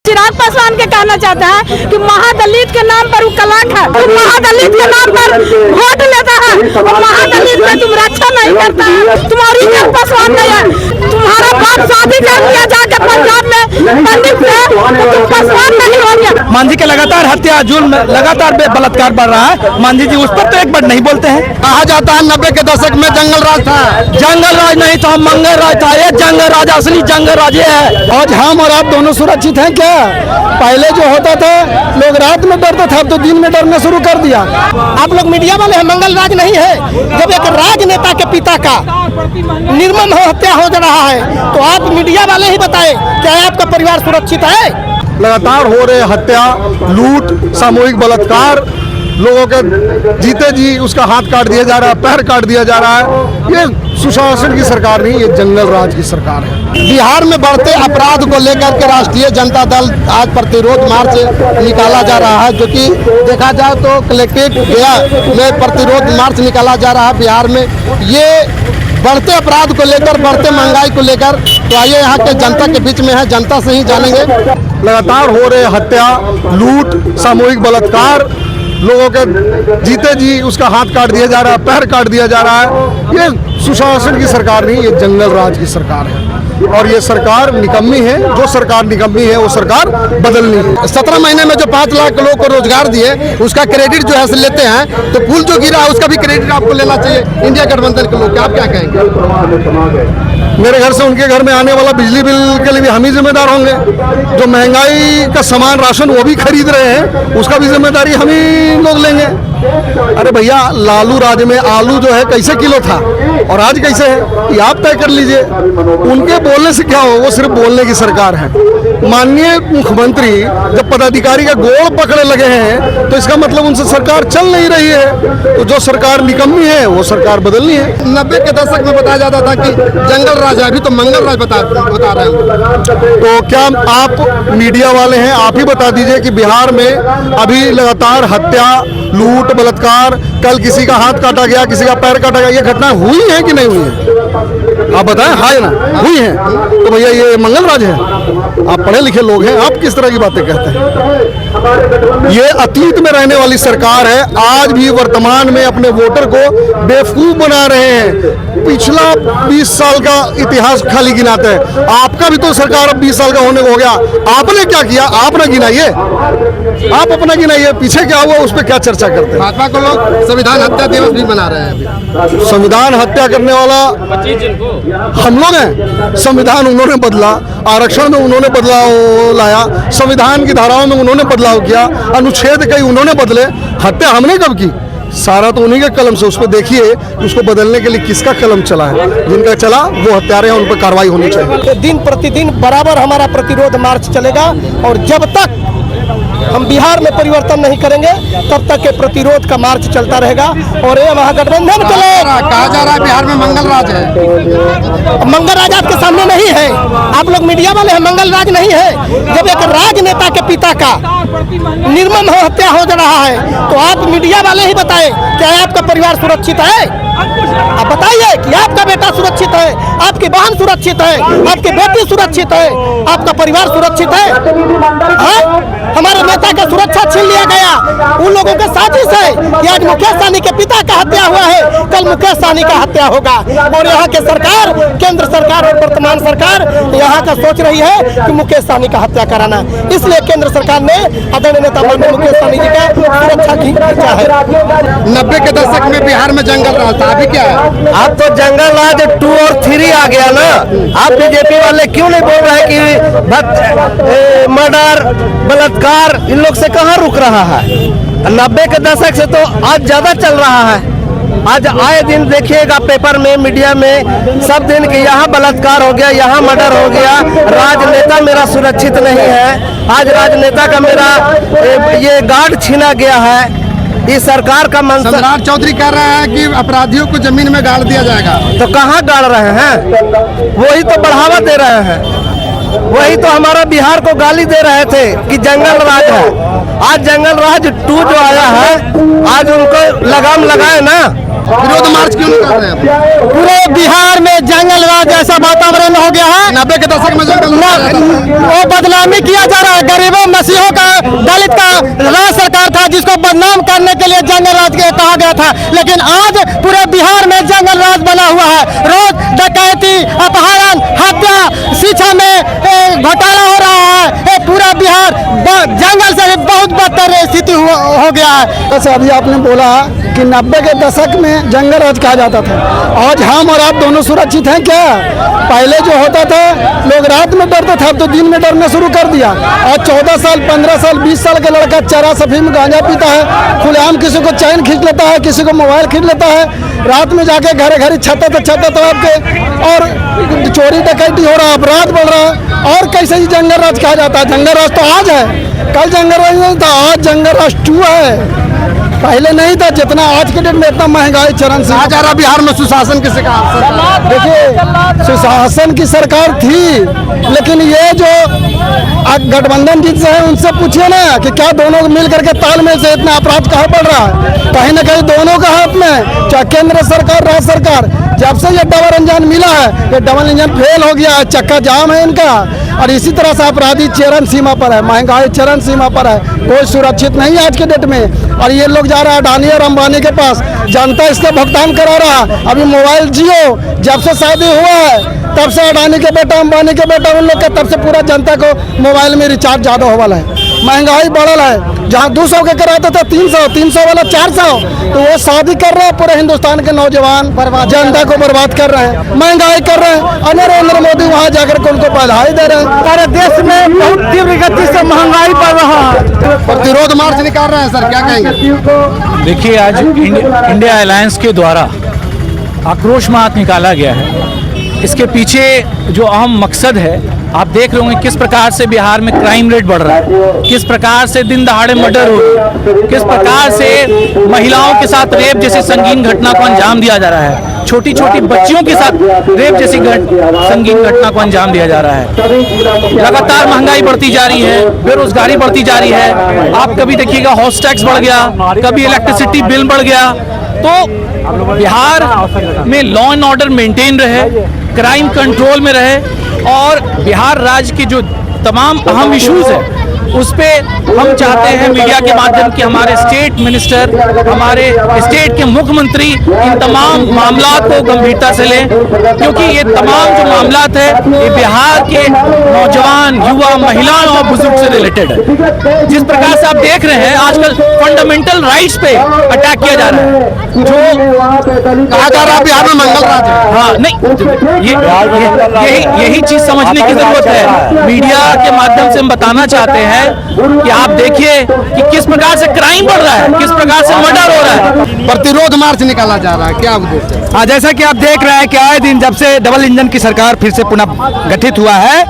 चिराग पासवान के कहना चाहता है कि महादलित के नाम पर वो कलंक है, तुम महादलित के नाम पर वोट लेता है और महादलित में तुम रक्षा नहीं करता है। तुम्हारी चिराग पासवान नहीं है, तुम्हारा बाप शादी कर दिया जाके पंजाब में पंडित से, तो तुम पासवान नहीं हो गया। मांझी के लगातार हत्या जुल्म लगातार बलात्कार बढ़ रहा है। मांझी जी उस पर तो एक बार नहीं बोलते हैं। कहा जाता है 90 के दशक में जंगल राज था, जंगल राज नहीं था, मंगल राज था। ये जंगल राज असली जंगल राज है। आज हम और आप दोनों सुरक्षित हैं क्या? पहले जो होता था लोग रात में डरते थे, अब तो दिन में डरना शुरू कर दिया। आप लोग मीडिया वाले हैं, मंगल राज नहीं है। जब एक राजनेता के पिता का निर्मम हत्या हो जा रहा है तो आप मीडिया वाले ही बताएं, क्या आपका परिवार सुरक्षित है? लगातार हो रहे हत्या, लूट, सामूहिक बलात्कार, लोगों के जीते जी उसका हाथ काट दिया जा रहा है, पैर काट दिया जा रहा है। ये सुशासन की सरकार नहीं, ये जंगल राज की सरकार है। बिहार में बढ़ते अपराध को लेकर के राष्ट्रीय जनता दल आज प्रतिरोध मार्च निकाला जा रहा है, जो कि देखा जाए तो कलेक्ट्रेट गया में प्रतिरोध मार्च निकाला जा रहा है बिहार में। ये बढ़ते अपराध को लेकर, बढ़ते महंगाई को लेकर, तो आइए यहाँ के जनता के बीच में है, जनता से ही जानेंगे। लगातार हो रहे हत्या, लूट, सामूहिक बलात्कार, लोगों के जीते जी उसका हाथ काट दिया जा रहा है, पैर काट दिया जा रहा है। ये सुशासन की सरकार नहीं, ये जंगल राज की सरकार है और ये सरकार निकम्मी है। जो सरकार निकम्मी है वो सरकार बदलनी है। 17 महीने में जो 5 लाख लोगों को रोजगार दिए, उसका क्रेडिट जो है लेते हैं, तो पुल जो गिरा उसका भी क्रेडिट आपको लेना चाहिए इंडिया गठबंधन के लोग। आप क्या कहेंगे? मेरे घर से उनके घर में आने वाला बिजली बिल के लिए भी हम ही जिम्मेदार होंगे। जो महंगाई का सामान राशन वो भी खरीद रहे हैं, उसका भी जिम्मेदारी हम ही लोग लेंगे। अरे भैया, लालू राज में आलू जो है कैसे किलो था और आज कैसे है, ये आप तय कर लीजिए। उनके बोलने से क्या हो, वो सिर्फ बोलने की सरकार है। माननीय मुख्यमंत्री जब पदाधिकारी का गोड़ पकड़े लगे हैं तो इसका मतलब उनसे सरकार चल नहीं रही है। तो जो सरकार निकम्मी है वो सरकार बदलनी है। 90 के दशक में बताया जाता था कि जंगल राज है, अभी तो मंगल राज बता रहे हैं। तो क्या आप मीडिया वाले हैं, आप ही बता दीजिए कि बिहार में अभी लगातार हत्या, लूट, बलात्कार, कल किसी का हाथ काटा गया, किसी का पैर काटा गया, ये घटना हुई है कि नहीं हुई है? आप बताएं, हाँ या ना? हुई है। तो भैया ये मंगल राज है? आप पढ़े लिखे लोग हैं, आप किस तरह की बातें कहते हैं? ये अतीत में रहने वाली सरकार है, आज भी वर्तमान में अपने वोटर को बेवकूफ बना रहे हैं। पिछला 20 साल का इतिहास खाली गिनाते हैं। आपका भी तो सरकार अब 20 साल का होने को हो गया। आपने क्या किया? आप ना गिनाइए, आप अपना गिनाइए। पीछे क्या हुआ उस पर क्या चर्चा करते हैं? भाजपा को लोग संविधान हत्या दिवस भी मना रहे हैं। संविधान हत्या करने वाला हम लोग हैं। संविधान उन्होंने बदला, आरक्षण में उन्होंने बदलाव लाया, संविधान की धाराओं में उन्होंने बदलाव किया, अनुच्छेद कई उन्होंने बदले। हत्या हमने कब की? सारा तो उन्हीं के कलम से। उस पर देखिए उसको बदलने के लिए किसका कलम चला है। जिनका चला वो हत्यारे हैं, उन पर कार्रवाई होनी चाहिए। दिन प्रतिदिन बराबर हमारा प्रतिरोध मार्च चलेगा और जब तक हम बिहार में परिवर्तन नहीं करेंगे तब तक के प्रतिरोध का मार्च चलता रहेगा और ये महागठबंधन चलेगा। कहा जा रहा है बिहार में मंगल राज है। मंगल राज आपके सामने नहीं है, आप लोग मीडिया वाले हैं, मंगल राज नहीं है। जब एक राजनेता के पिता का निर्मम हत्या हो जा रहा है तो आप मीडिया वाले ही बताएं, क्या आपका परिवार सुरक्षित है? आप बताइए कि आपका बेटा सुरक्षित है, आपकी बहन सुरक्षित है, आपकी बेटी सुरक्षित है, आपका परिवार सुरक्षित है? हमारे नेता का सुरक्षा छीन लिया गया। उन लोगों के साजिश है कि आज मुकेश सहनी के पिता का हत्या हुआ है, कल मुकेश सहनी का हत्या होगा। और यहाँ के सरकार, केंद्र सरकार और वर्तमान सरकार यहाँ का सोच रही है कि मुकेश सहनी का हत्या कराना। इसलिए केंद्र सरकार ने आदरणीय नेता माननीय मुकेश सहनी जी का सुरक्षा की इच्छा है। 90 के दशक में बिहार में जंगल राज था, अभी क्या है? अब तो जंगल राज 2 और 3 आ गया ना। आप बीजेपी वाले क्यों नहीं बोल रहे कि मर्डर, बलात्कार इन लोग से कहाँ रुक रहा है? 90 के दशक से तो आज ज्यादा चल रहा है। आज आए दिन देखिएगा पेपर में, मीडिया में सब दिन कि यहाँ बलात्कार हो गया, यहाँ मर्डर हो गया, राजनेता मेरा सुरक्षित नहीं है, आज राजनेता का मेरा ये गार्ड छीना गया है। इस सरकार का मंशा। सम्राट चौधरी कह रहा है कि अपराधियों को जमीन में गाड़ दिया जाएगा। तो कहाँ गाड़ रहे हैं? वही तो बढ़ावा दे रहे हैं। वही तो हमारा बिहार को गाली दे रहे थे कि जंगल राज है। आज जंगल राज 2 जो आया है, आज उनको लगाम लगाए ना। विरोध मार्च क्यों नहीं कर रहे हैं? पूरे बिहार में जंगल राज जैसा वातावरण हो गया है। 90 के दशक में जंगल वो बदनामी किया जा रहा है। मसीहों का, दलित का राज सरकार था, जिसको बदनाम करने के लिए जंगल राज कहा गया था। लेकिन आज पूरे बिहार में जंगल राज बना हुआ है। रोज डकैती, अपहरण, हत्या, शिक्षा में घोटाला हो रहा है। पूरा बिहार जंगल से भी बहुत बदतर स्थिति हो गया है। जैसे अभी आपने बोला कि 90 के दशक में जंगल राज कहा जाता था। आज हम और आप दोनों सुरक्षित हैं क्या? पहले जो होता था लोग रात में डरते थे, अब तो दिन में डरना शुरू कर दिया। आज 14 साल, 15 साल, 20 साल का लड़का चरस, अफीम, गांजा पीता है, खुलेआम किसी को चैन खींच लेता है, किसी को मोबाइल खींच लेता है, रात में जाके घरे घरे छत आपके, और चोरी डकैती हो रहा है, अपराध बढ़ रहा है। और कैसे ही जंगल राज कहा जाता है? जंगल राज तो आज है, कल जंगल राज नहीं था, आज जंगल राज 2 है, पहले नहीं था। जितना आज के डेट में इतना महंगाई चरण से आ जा रहा बिहार में सुशासन किसी का? देखिए, सुशासन की सरकार थी, लेकिन ये जो गठबंधन जीत से है उनसे पूछिए ना कि क्या दोनों मिल करके तालमेल से इतना अपराध कहाँ बढ़ रहा है? कहीं ना कहीं दोनों का हाथ में, चाहे केंद्र सरकार, राज्य सरकार, जब से ये डबल इंजन मिला है, ये डबल इंजन फेल हो गया है, चक्का जाम है इनका। और इसी तरह से अपराधी चरम सीमा पर है, महंगाई चरम सीमा पर है, कोई सुरक्षित नहीं है आज के डेट में। और ये लोग जा रहा है अडानी और अंबानी के पास, जनता इसका भुगतान करा रहा। अभी मोबाइल जियो जब से शादी हुआ है तब से अडानी के बेटा, अंबानी के बेटा, उन लोग के तब से पूरा जनता को मोबाइल में रिचार्ज ज़्यादा हो वाला है। महंगाई बढ़ल है, जहाँ 200 के कराते थे 300, 300 वाला 400, तो वो शादी कर रहे हैं, पूरे हिंदुस्तान के नौजवान जनता को बर्बाद कर रहे हैं, महंगाई कर रहे हैं। और नरेंद्र मोदी वहाँ जाकर के उनको बधाई दे रहे हैं। सारे देश में बहुत तीव्र गति से महंगाई बढ़ रहा है। प्रतिरोध मार्च निकाल रहे हैं सर, क्या कहेंगे? देखिए, आज इंडिया अलायंस के द्वारा आक्रोश मार्च निकाला गया है। इसके पीछे जो अहम मकसद है, आप देख रहे होंगे किस प्रकार से बिहार में क्राइम रेट बढ़ रहा है, किस प्रकार से दिन दहाड़े मर्डर हो रहे हैं, किस प्रकार से महिलाओं के साथ रेप जैसी संगीन घटना को अंजाम दिया जा रहा है, छोटी छोटी बच्चियों के साथ रेप जैसी संगीन घटना को अंजाम दिया जा रहा है। लगातार महंगाई बढ़ती जा रही है, बेरोजगारी बढ़ती जा रही है। आप कभी देखिएगा हाउस टैक्स बढ़ गया, कभी इलेक्ट्रिसिटी बिल बढ़ गया। तो बिहार में लॉ एंड ऑर्डर मेंटेन रहे, क्राइम कंट्रोल में रहे, और बिहार राज्य के जो तमाम अहम इश्यूज हैं उस पे हम चाहते हैं मीडिया के माध्यम के हमारे स्टेट मिनिस्टर, हमारे स्टेट के मुख्यमंत्री इन तमाम मामलों को गंभीरता से लें, क्योंकि ये तमाम जो मामलात है ये बिहार के नौजवान, युवा, महिलाओं और बुजुर्ग से रिलेटेड है। जिस प्रकार से आप देख रहे हैं आजकल फंडामेंटल राइट्स पे अटैक किया जा रहा है, जो कहा जा रहा है बिहार में मंगल राज है। हाँ, नहीं, यही चीज समझने की जरूरत है। मीडिया के माध्यम से हम बताना चाहते हैं कि आप देखिए कि किस प्रकार से क्राइम बढ़ रहा है, किस प्रकार से मर्डर हो रहा है। प्रतिरोध मार्च निकाला जा रहा है, क्या उद्देश्य है? हाँ, जैसा कि आप देख रहे हैं कि आए दिन जब से डबल इंजन की सरकार फिर से पुनः गठित हुआ है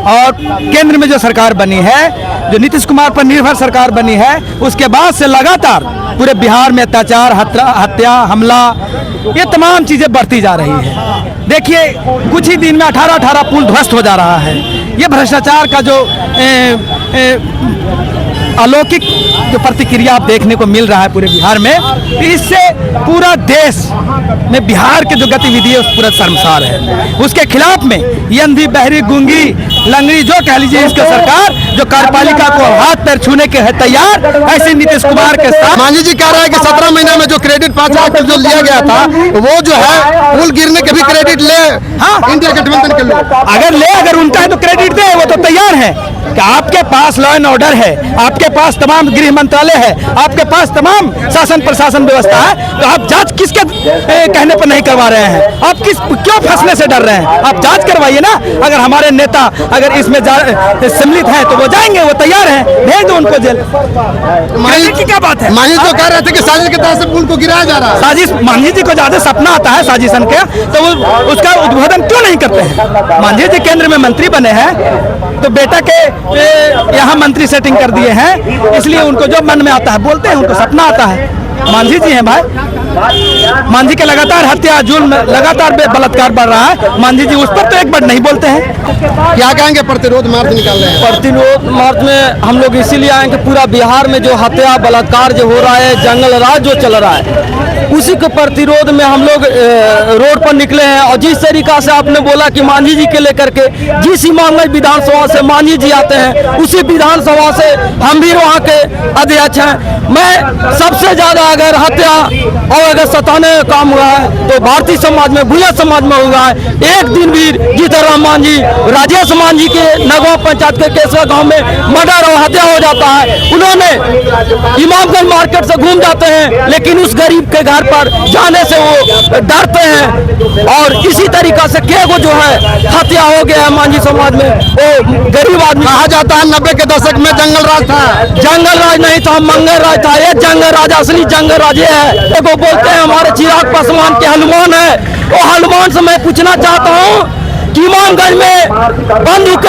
और केंद्र में जो सरकार बनी है, जो नीतीश कुमार पर निर्भर सरकार बनी है, उसके बाद से लगातार पूरे बिहार में अत्याचार, हत्या, हमला, ये तमाम चीजें बढ़ती जा रही है। देखिए, कुछ ही दिन में 18 पुल ध्वस्त हो जा रहा है। ये भ्रष्टाचार का जो अलौकिक जो प्रतिक्रिया आप देखने को मिल रहा है पूरे बिहार में, इससे पूरा देश में बिहार की जो गतिविधि है उस पूरा शर्मसार है। उसके खिलाफ में ये अंधी, बहरी, गूंगी, लंगड़ी, जो कह लीजिए, इसका सरकार जो कार्यपालिका को हाथ पैर छूने के है तैयार, ऐसे नीतीश कुमार के साथ। मांझी जी कह रहा है कि 17 महीना में जो क्रेडिट 5 लाख जो लिया गया था, वो जो है पुल गिरने के भी क्रेडिट ले। हाँ, इंडिया गठबंधन के लोग अगर उनका है तो क्रेडिट दे, वो तो तैयार है कि आपके पास लॉ एंड ऑर्डर है, आपके पास तमाम गृह मंत्रालय है, आपके पास तमाम शासन प्रशासन व्यवस्था है, तो आप जांच किसके कहने पर नहीं करवा रहे हैं? आप क्यों फंसने से डर रहे हैं? आप जांच करवाइए ना। अगर हमारे नेता अगर इसमें सम्मिलित हैं तो वो जाएंगे, वो तैयार हैं, भेज दो उनको जेल। क्रेडिट की क्या बात है? मांझी तो कह रहे थे कि साजिश के तहत से पुल को गिराया जा रहा है। साजिश, मांझी जी को ज्यादा सपना आता है साजिशन के, तो वो उसका उद्घाटन क्यों नहीं करते हैं? मांझी जी केंद्र में मंत्री बने हैं, तो बेटा के यहाँ मंत्री सेटिंग कर दिए हैं, इसलिए उनको जो मन में आता है बोलते हैं, उनको सपना आता है। मांझी जी हैं भाई, मांझी के लगातार हत्या, जुल्म, लगातार बलात्कार बढ़ रहा है। मांझी जी उस पर तो एक बार नहीं बोलते हैं। क्या कहेंगे? प्रतिरोध मार्च निकाल रहे हैं। प्रतिरोध मार्च में हम लोग इसीलिए आए कि पूरा बिहार में जो हत्या, बलात्कार जो हो रहा है, जंगल राज जो चल रहा है, उसी के प्रतिरोध में हम लोग रोड पर निकले हैं। और जिस तरीका से आपने बोला कि मांझी जी के लेकर के जिस इमामगंज विधानसभा से मांझी जी आते हैं उसी विधानसभा से हम भी वहाँ के अध्यक्ष हैं। मैं सबसे ज्यादा अगर हत्या और अगर सताने का काम हुआ है तो भारतीय समाज में, भूया समाज में हुआ है। एक दिन भी जीतन मांझी, राजेश मांझी के नगवा पंचायत के केसवा गांव में मर्डर और हत्या हो जाता है। उन्होंने इमामगंज मार्केट से घूम जाते हैं, लेकिन उस गरीब के घर पर जाने से वो डरते हैं। और इसी तरीका से केगो जो है हत्या हो गया है मांझी समाज में। वो गरीब आदमी कहा जाता है 90 के दशक में जंगल राज था। जंगल राज नहीं था, मंगल राज था। ये जंगल राज, असली जंगल राज ये है। देखो बोलते हैं हमारे चिराग पासवान के हनुमान है। वो हनुमान से मैं पूछना चाहता हूँ कि इमामगंज में बंदूक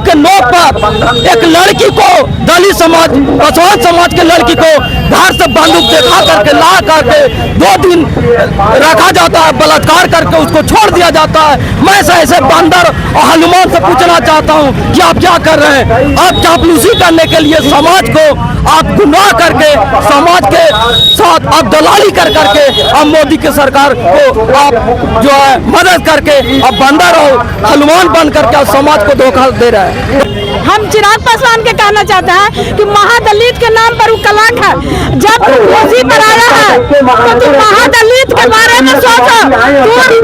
के नोक पर एक लड़की को, दलित समाज, पासवान समाज के लड़की को घर से बंदूक दिखा करके ला करके 2 दिन रखा जाता है, बलात्कार करके उसको छोड़ दिया जाता है। मैं ऐसे बंदर और हनुमान से पूछना चाहता हूँ कि आप क्या कर रहे हैं? आप चापलूसी करने के लिए समाज को आप गुमराह करके, समाज के साथ आप दलाली कर करके आप मोदी की सरकार को आप जो है मदद करके आप बंदर और हनुमान बन करके आप समाज को धोखा दे रहे हैं। हम चिराग पासवान के कहना चाहते हैं कि महादलित के नाम पर वो कलंक है। जब कुर्सी पर आया है तो तुम महादलित के बारे में सोचो।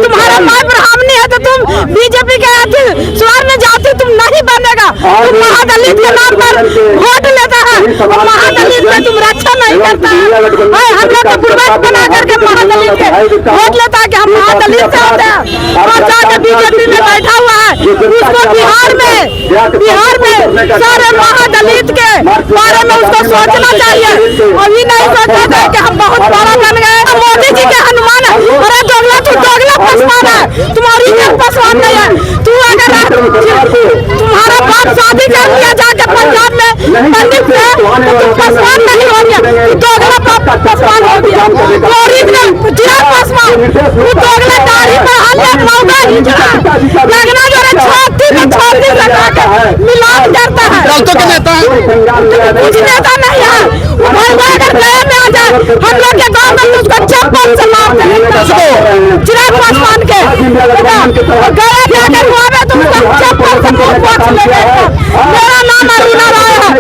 तुम्हारा माई ब्राह्मणी है तो तुम बीजेपी के स्वर्ण जाति तुम नहीं बनेगा। तुम महादलित के नाम पर वोट लेता है और महादलित में तुम रक्षा नहीं करता है। हम लोग को बुर्बक बना करके महादलित के वोट लेता है कि हम महादलित से होते हैं और जाके बीजेपी में बैठा हुआ है। उसको बिहार में सारे महादलित के बारे में उसको सोचना चाहिए। अभी नहीं सोचा था कि हम बहुत बड़ा बन गए। मोदी जी के हनुमान है। अरे दोगला, तू दोगला पासवान है, तुम्हारी क्या पासवान नहीं है। तू अगर तुम्हारा बाप शादी कर लिया जाके पंजाब में पंडित से तो तुम पासवान नहीं हो गया, तू दोगला बाप पासवान हो गया। गरीब ने चिराग पासवान तू दोगला दाढ़ी पर हल्ले मौका हिजड़ा लगना जो रे छोटी लगा के मिलान करता है। दलितों के नेता कुछ नेता नहीं है। वो भाई अगर गए में आ जाए हम लोग के गांव में उसको चप्पल से मार देंगे। चिराग पासवान के गए जाकर वहाँ पे तुम चप्पल से मुंह पोंछ लेंगे। मेरा नाम अरुणा राय है।